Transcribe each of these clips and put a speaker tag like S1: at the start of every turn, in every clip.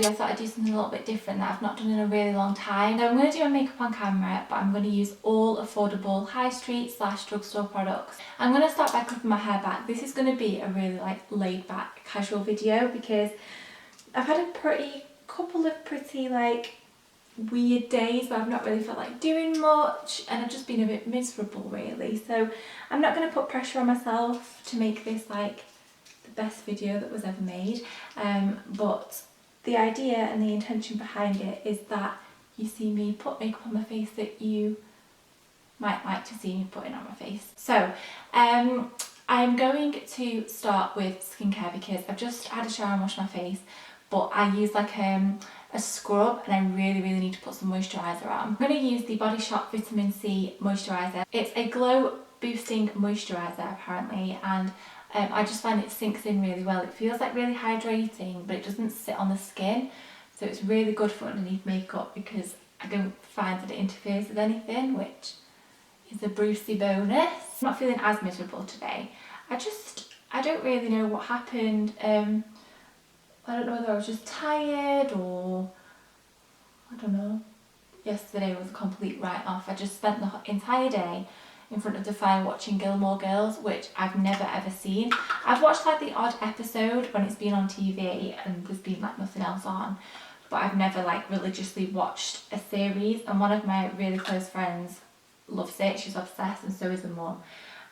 S1: video I thought I'd do something a little bit different that I've not done in a really long time. So I'm going to do my makeup on camera, but I'm going to use all affordable high street / drugstore products. I'm going to start by clipping my hair back. This is going to be a really like laid back casual video because I've had a couple of pretty like weird days where I've not really felt like doing much and I've just been a bit miserable really. So I'm not going to put pressure on myself to make this like the best video that was ever made, but the idea and the intention behind it is that you see me put makeup on my face that you might like to see me putting on my face. So I'm going to start with skincare because I've just had a shower and washed my face, but I use like a scrub and I really need to put some moisturiser on. I'm going to use the Body Shop Vitamin C moisturiser. It's a glow boosting moisturiser apparently, and I just find it sinks in really well. It feels like really hydrating, but it doesn't sit on the skin, so it's really good for underneath makeup because I don't find that it interferes with anything, which is a Brucey bonus. I'm not feeling as miserable today. I don't really know what happened. I don't know whether I was just tired or I don't know. Yesterday was a complete write-off. I just spent the entire day in front of the fire watching Gilmore Girls, which I've never ever seen. I've watched like the odd episode when it's been on TV and there's been like nothing else on, but I've never like religiously watched a series, and one of my really close friends loves it. She's obsessed and so is her mum.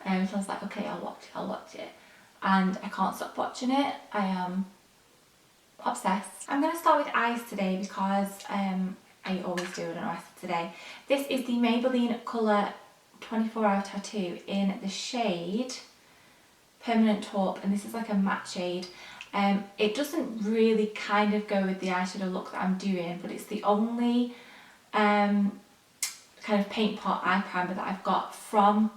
S1: So I was like, okay, I'll watch it. And I can't stop watching it. I am obsessed. I'm going to start with eyes today because I always do, I don't know why I said today. This is the Maybelline Colour 24-Hour Tattoo in the shade Permanent Taupe, and this is like a matte shade. It doesn't really kind of go with the eyeshadow look that I'm doing, but it's the only kind of paint pot eye primer that I've got from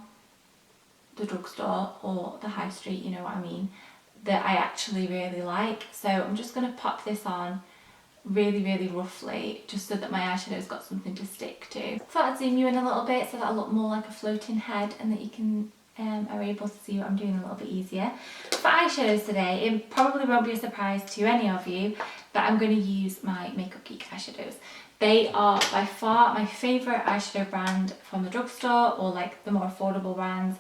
S1: the drugstore or the high street, you know what I mean, that I actually really like. So I'm just going to pop this on really roughly just so that my eyeshadow's got something to stick to. Thought I'd zoom you in a little bit so that I look more like a floating head and that you can are able to see what I'm doing a little bit easier. For eyeshadows today, it probably won't be a surprise to any of you that I'm going to use my Makeup Geek eyeshadows. They are by far my favourite eyeshadow brand from the drugstore, or like the more affordable brands.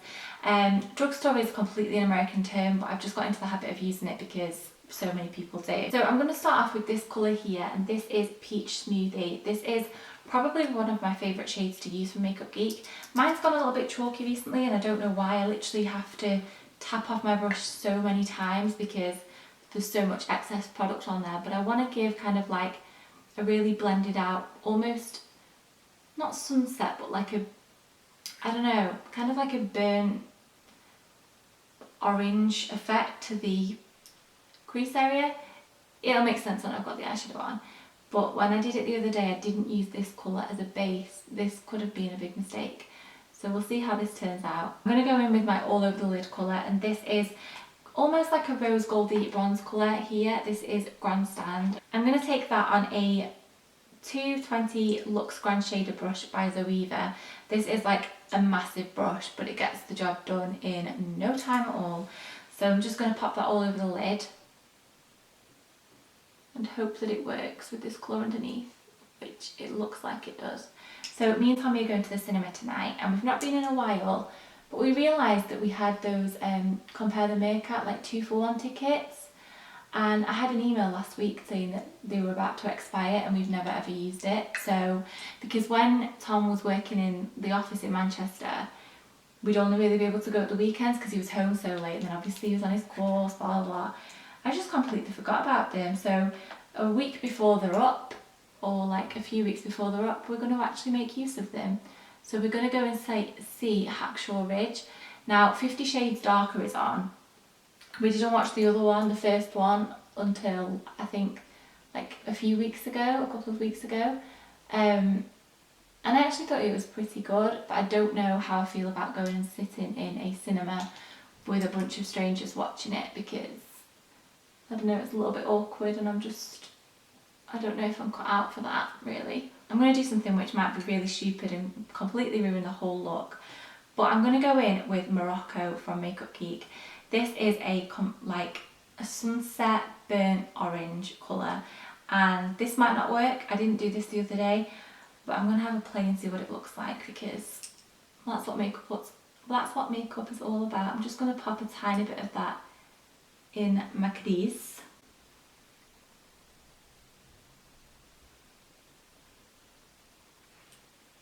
S1: Drugstore is completely an American term, but I've just got into the habit of using it because so many people do. So I'm going to start off with this colour here, and this is Peach Smoothie. This is probably one of my favourite shades to use for Makeup Geek. Mine's gone a little bit chalky recently and I don't know why. I literally have to tap off my brush so many times because there's so much excess product on there, but I want to give kind of like a really blended out, almost not sunset, but like a, I don't know, kind of like a burnt orange effect to the crease area. It'll make sense when I've got the eyeshadow on, but when I did it the other day I didn't use this colour as a base. This could have been a big mistake, so we'll see how this turns out. I'm going to go in with my all over the lid colour, and this is almost like a rose goldy bronze colour here. This is Grandstand. I'm going to take that on a 220 Luxe Grand Shader brush by Zoeva. This is like a massive brush, but it gets the job done in no time at all. So I'm just going to pop that all over the lid and hope that it works with this colour underneath, which it looks like it does. So me and Tommy are going to the cinema tonight, and we've not been in a while, but we realised that we had those Compare the Meerkat like 2-for-1 tickets, and I had an email last week saying that they were about to expire and we've never ever used it. So because when Tom was working in the office in Manchester, we'd only really be able to go at the weekends because he was home so late, and then obviously he was on his course, blah blah blah. I just completely forgot about them. So a week before they're up, or like a few weeks before they're up, we're going to actually make use of them. So we're going to go and see Hacksaw Ridge. Now 50 Shades Darker is on. We didn't watch the other one, the first one, until I think like a few weeks ago, a couple of weeks ago. And I actually thought it was pretty good, but I don't know how I feel about going and sitting in a cinema with a bunch of strangers watching it, because I don't know, it's a little bit awkward and I don't know if I'm cut out for that really. I'm going to do something which might be really stupid and completely ruin the whole look, but I'm going to go in with Morocco from Makeup Geek. This is like a sunset burnt orange colour, and this might not work. I didn't do this the other day, but I'm going to have a play and see what it looks like, because that's what makeup is all about. I'm just going to pop a tiny bit of that in my crease.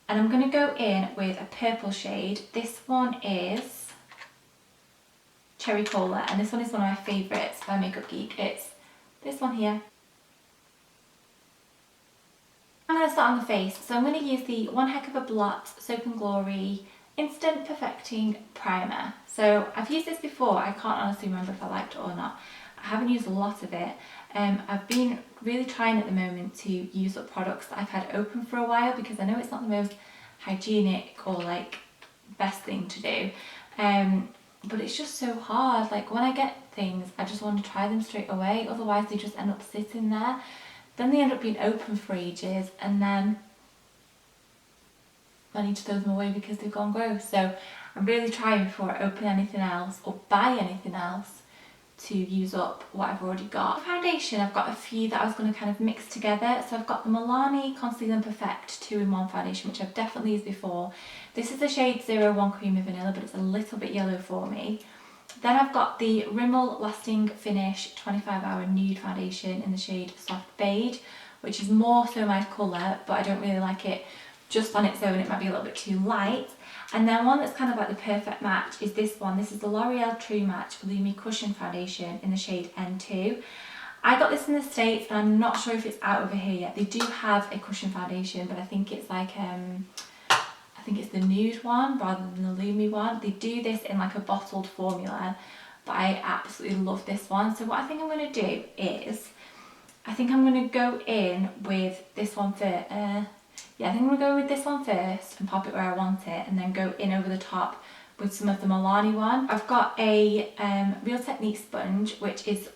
S1: And I'm going to go in with a purple shade. This one is Cherry Cola, and this one is one of my favourites by Makeup Geek. It's this one here. I'm going to start on the face, so I'm going to use the One Heck of a Blot Soap and Glory Instant Perfecting Primer. So I've used this before, I can't honestly remember if I liked it or not. I haven't used a lot of it. I've been really trying at the moment to use up products that I've had open for a while, because I know it's not the most hygienic or like best thing to do. But it's just so hard. Like when I get things, I just want to try them straight away, otherwise they just end up sitting there. Then they end up being open for ages, and then I need to throw them away because they've gone gross. So I'm really trying before I open anything else or buy anything else to use up what I've already got. For foundation, I've got a few that I was going to kind of mix together. So I've got the Milani Conceal and Perfect 2-in-1 foundation, which I've definitely used before. This is the shade 01 Creamy Vanilla, but it's a little bit yellow for me. Then I've got the Rimmel Lasting Finish 25-hour Nude Foundation in the shade Soft Beige, which is more so my colour, but I don't really like it just on its own. It might be a little bit too light. And then one that's kind of like the perfect match is this one. This is the L'Oreal True Match Lumi Cushion Foundation in the shade N2. I got this in the States, and I'm not sure if it's out over here yet. They do have a cushion foundation, but I think it's like I think it's the nude one rather than the Lumi one. They do this in like a bottled formula, but I absolutely love this one. So what I think I'm going to do is, I think I'm going to go in with this one first. Yeah, I think I'm going to go with this one first and pop it where I want it, and then go in over the top with some of the Milani one. I've got a Real Technique sponge, which is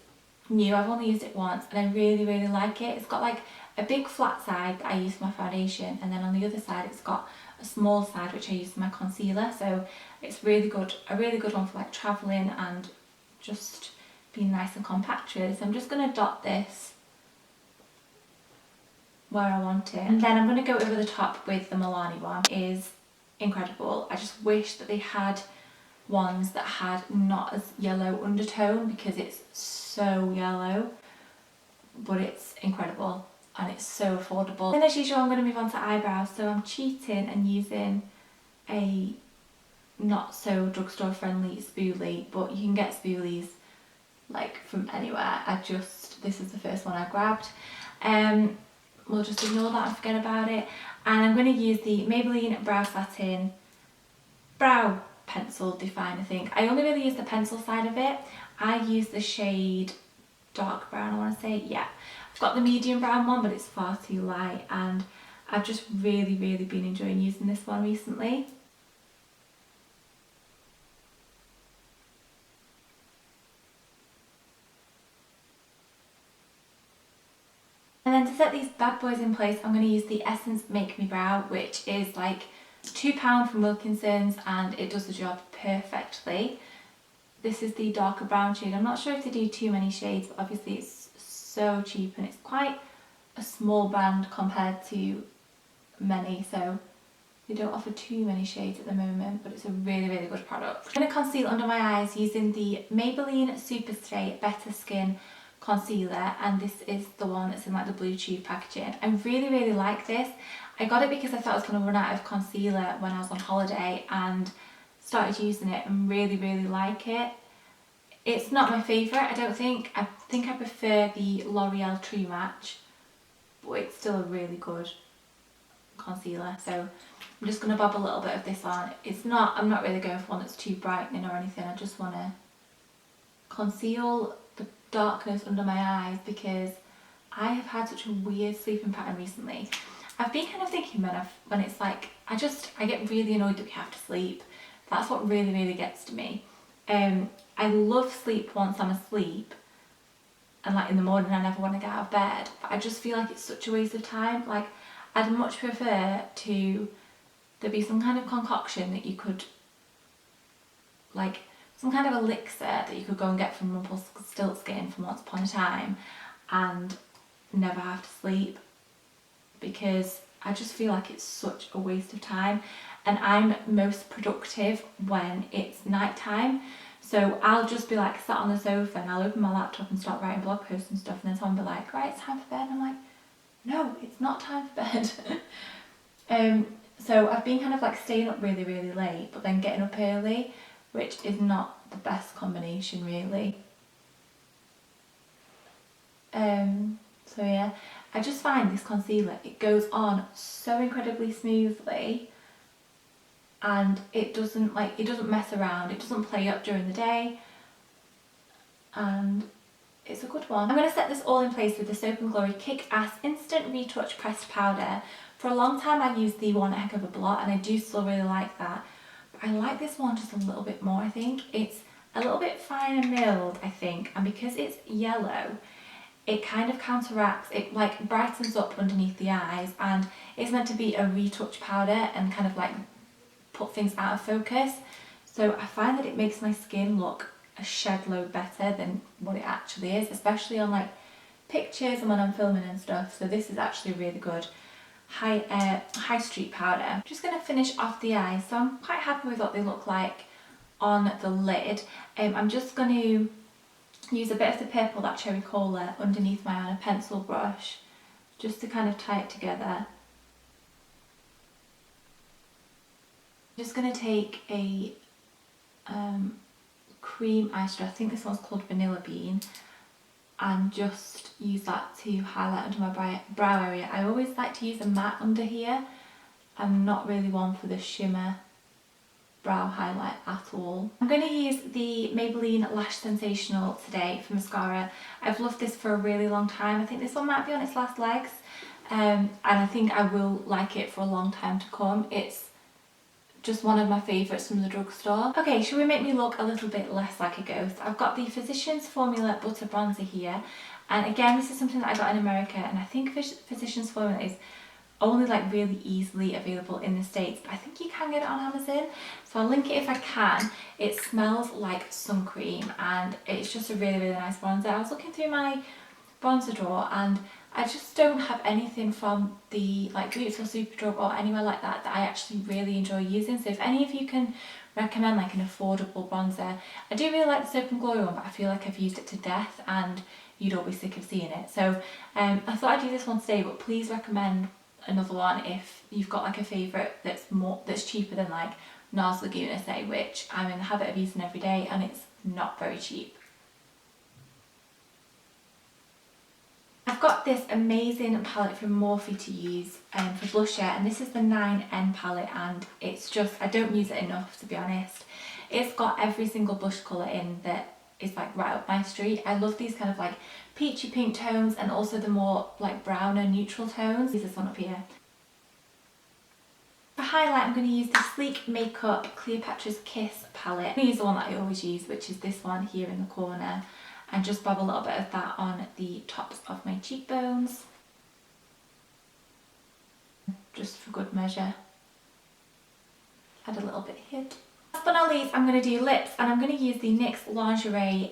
S1: new. I've only used it once, and I really, really like it. It's got like a big flat side that I use for my foundation, and then on the other side it's got a small side which I use for my concealer. So it's really good, a really good one for like travelling and just being nice and compact really. So I'm just going to dot this where I want it, and then I'm going to go over the top with the Milani one. It is incredible. I just wish that they had ones that had not as yellow undertone, because it's so yellow, but it's incredible and it's so affordable. And as usual, I'm going to move on to eyebrows. So I'm cheating and using a not so drugstore friendly spoolie, but you can get spoolies like from anywhere. This is the first one I grabbed. We'll just ignore that and forget about it. And I'm going to use the Maybelline Brow Satin Brow Pencil Define, I think. I only really use the pencil side of it. I use the shade dark brown, I want to say. Yeah, I've got the medium brown one, but it's far too light, and I've just really, really been enjoying using this one recently. And then to set these bad boys in place, I'm going to use the Essence Make Me Brow, which is like £2 from Wilkinson's, and it does the job perfectly. This is the darker brown shade. I'm not sure if they do too many shades, but obviously it's so cheap, and it's quite a small brand compared to many, so they don't offer too many shades at the moment, but it's a really, really good product. I'm going to conceal under my eyes using the Maybelline Super Stay Better Skin concealer, and this is the one that's in like the blue tube packaging. I really, really like this. I got it because I thought I was going to run out of concealer when I was on holiday, and started using it and really, really like it. It's not my favourite, I don't think. I think I prefer the L'Oreal True Match, but it's still a really good concealer. So I'm just going to bob a little bit of this on. I'm not really going for one that's too brightening or anything. I just want to conceal the darkness under my eyes, because I have had such a weird sleeping pattern recently. I've been kind of thinking when it's like, I get really annoyed that we have to sleep. That's what really, really gets to me. I love sleep once I'm asleep, and like in the morning I never want to get out of bed, but I just feel like it's such a waste of time. Like I'd much prefer there be some kind of concoction that you could, like some kind of elixir that you could go and get from Rumpelstiltskin from Once Upon a Time, and never have to sleep, because I just feel like it's such a waste of time, and I'm most productive when it's night time. So I'll just be like sat on the sofa and I'll open my laptop and start writing blog posts and stuff, and then someone will be like, right, it's time for bed, and I'm like, no, it's not time for bed. So I've been kind of like staying up really, really late, but then getting up early, which is not the best combination really. So yeah, I just find this concealer, it goes on so incredibly smoothly, and it doesn't mess around, it doesn't play up during the day, and it's a good one. I'm going to set this all in place with the Soap & Glory Kick-Ass Instant Retouch Pressed Powder. For a long time I used the One Heck of a Blot, and I do still really like that. But I like this one just a little bit more, I think. It's a little bit finer milled, I think, and because it's yellow, it kind of counteracts, it like brightens up underneath the eyes, and it's meant to be a retouch powder and kind of like put things out of focus. So I find that it makes my skin look a shed load better than what it actually is, especially on like pictures and when I'm filming and stuff. So this is actually really good high street powder. I'm just going to finish off the eyes, so I'm quite happy with what they look like on the lid. I'm just going to use a bit of the purple, that cherry cola, underneath my eye on a pencil brush, just to kind of tie it together. I'm just going to take a cream eyeshadow, I think this one's called Vanilla Bean, and just use that to highlight under my brow area. I always like to use a matte under here. I'm not really one for the shimmer brow highlight at all. I'm going to use the Maybelline Lash Sensational today for mascara. I've loved this for a really long time. I think this one might be on its last legs, and I think I will like it for a long time to come. It's just one of my favourites from the drugstore. Okay, shall we make me look a little bit less like a ghost? I've got the Physicians Formula Butter Bronzer here, and again, this is something that I got in America, and I think Physicians Formula is only like really easily available in the States, but I think you can get it on Amazon, so I'll link it if I can. It smells like sun cream, and it's just a really, really nice bronzer. I was looking through my bronzer drawer, and I just don't have anything from the like Boots or Superdrug or anywhere like that that I actually really enjoy using. So if any of you can recommend like an affordable bronzer, I do really like the Soap & Glory one, but I feel like I've used it to death and you'd all be sick of seeing it. So I thought I'd do this one today, but please recommend another one if you've got like a favourite that's cheaper than like NARS Laguna, say, which I'm in the habit of using every day, and it's not very cheap. I've got this amazing palette from Morphe to use for blusher, and this is the 9N palette, and it's just, I don't use it enough, to be honest. It's got every single blush colour in that is like right up my street. I love these kind of like peachy pink tones, and also the more like browner neutral tones. Use this one up here. For highlight, I'm going to use the Sleek Makeup Cleopatra's Kiss palette. I'm going to use the one that I always use, which is this one here in the corner, and just bob a little bit of that on the tops of my cheekbones, just for good measure. Add a little bit here. Last but not least, I'm going to do lips, and I'm going to use the NYX Lingerie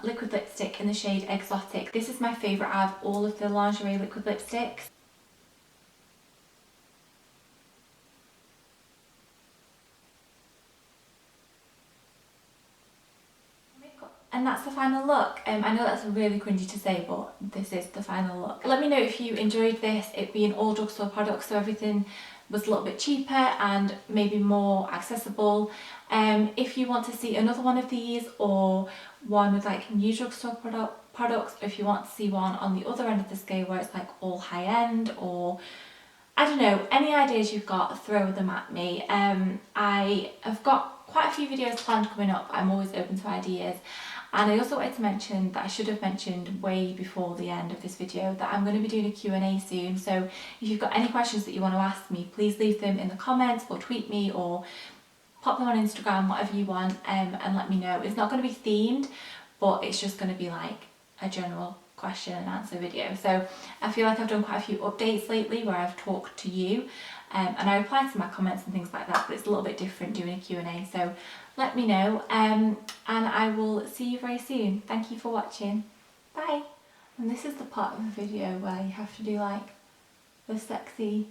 S1: liquid lipstick in the shade Exotic. This is my favourite out of all of the lingerie liquid lipsticks. And that's the final look. I know that's really cringy to say, but this is the final look. Let me know if you enjoyed this, it being all drugstore products, so everything was a little bit cheaper and maybe more accessible. If you want to see another one of these, or one with like new drugstore products, or if you want to see one on the other end of the scale where it's like all high end, or I don't know, any ideas you've got, throw them at me. I have got quite a few videos planned coming up. I'm always open to ideas. And I also wanted to mention that I should have mentioned way before the end of this video that I'm going to be doing a Q&A soon. So if you've got any questions that you want to ask me, please leave them in the comments, or tweet me, or pop them on Instagram, whatever you want, and let me know. It's not going to be themed, but it's just going to be like a general question and answer video. So I feel like I've done quite a few updates lately where I've talked to you, and I reply to my comments and things like that, but it's a little bit different doing a Q&A. So let me know, and I will see you very soon. Thank you for watching. Bye. And this is the part of the video where you have to do like the sexy.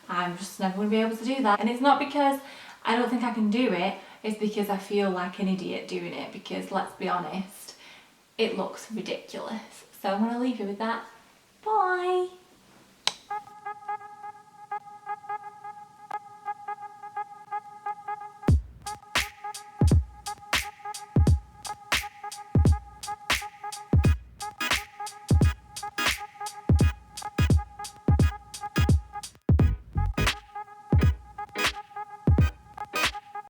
S1: I'm just never going to be able to do that. And it's not because I don't think I can do it, it's because I feel like an idiot doing it, because let's be honest, it looks ridiculous. So I'm going to leave you with that. Bye!